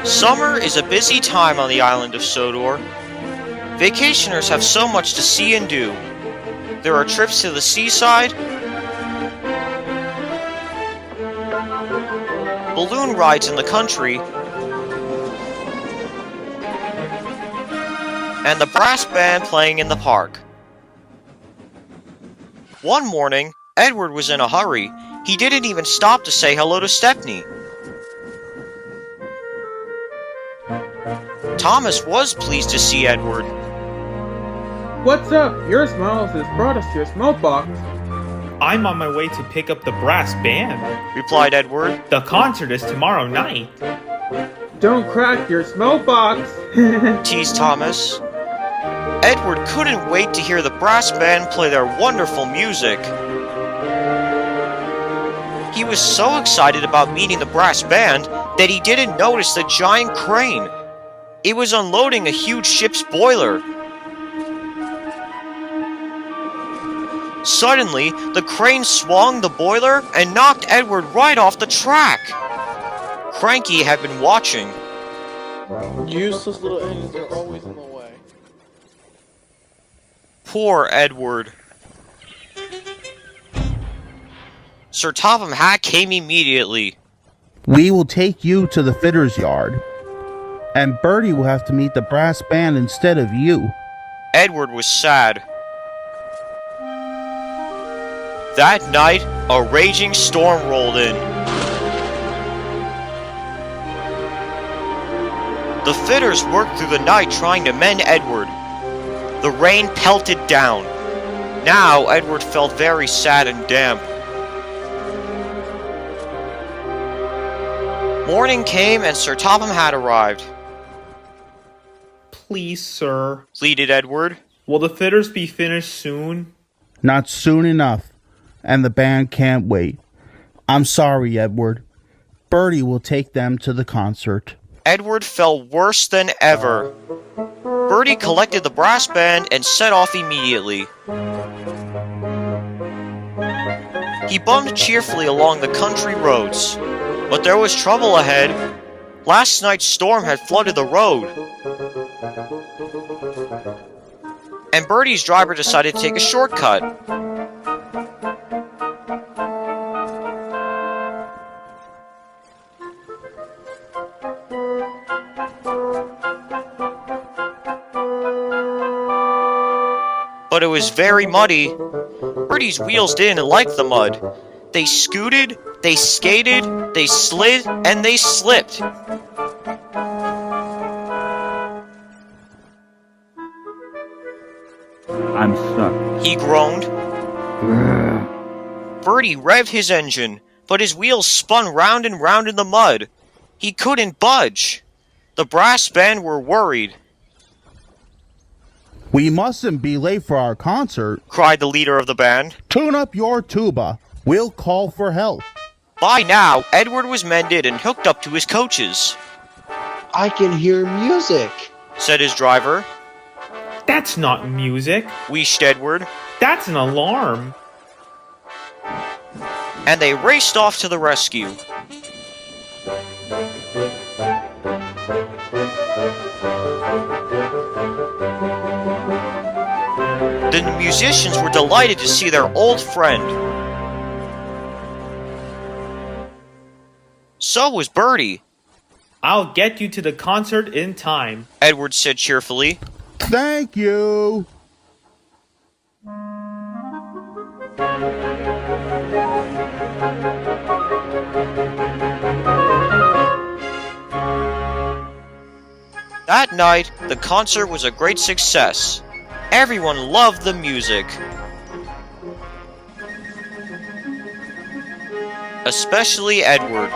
Summer is a busy time on the island of Sodor. Vacationers have so much to see and do. There are trips to the seaside, balloon rides in the country, and the brass band playing in the park. One morning, Edward was in a hurry. He didn't even stop to say hello to Stepney. Thomas was pleased to see Edward. What's up? Your smile has brought us your smoke box. I'm on my way to pick up the brass band, Replied Edward. The concert is tomorrow night. Don't crack your smoke box. Teased Thomas. Edward couldn't wait to hear the brass band play their wonderful music. He was so excited about meeting the brass band that he didn't notice the giant crane. It was unloading a huge ship's boiler. Suddenly, the crane swung the boiler and knocked Edward right off the track. Cranky had been watching. Useless little engines are always in the way. Poor Edward. Sir Topham Hatt came immediately. We will take you to the fitter's yard, and Bertie will have to meet the brass band instead of you. Edward was sad. That night, a raging storm rolled in. The fitters worked through the night trying to mend Edward. The rain pelted down. Now Edward felt very sad and damp. Morning came and Sir Topham Hatt arrived. Please, sir, Pleaded Edward. will the fitters be finished soon? Not soon enough, and the band can't wait. I'm sorry, Edward. Bertie will take them to the concert. Edward felt worse than ever. Bertie collected the brass band and set off immediately. He bummed cheerfully along the country roads, but there was trouble ahead. Last night's storm had flooded the road, and Bertie's driver decided to take a shortcut. But it was very muddy. Bertie's wheels didn't like the mud. They scooted, they skated, they slid, and they slipped. I'm stuck. He groaned. Bertie revved his engine, but his wheels spun round and round in the mud. He couldn't budge. The brass band were worried. We mustn't be late for our concert, Cried the leader of the band. Tune up your tuba. We'll call for help. By now, Edward was mended and hooked up to his coaches, I can hear music. said his driver. That's not music. Wheezed Edward. That's an alarm. And they raced off to the rescue. The musicians were delighted to see their old friend. So was Bertie, I'll get you to the concert in time. Edward said cheerfully. Thank you. That night, the concert was a great success. Everyone loved the music, especially Edward.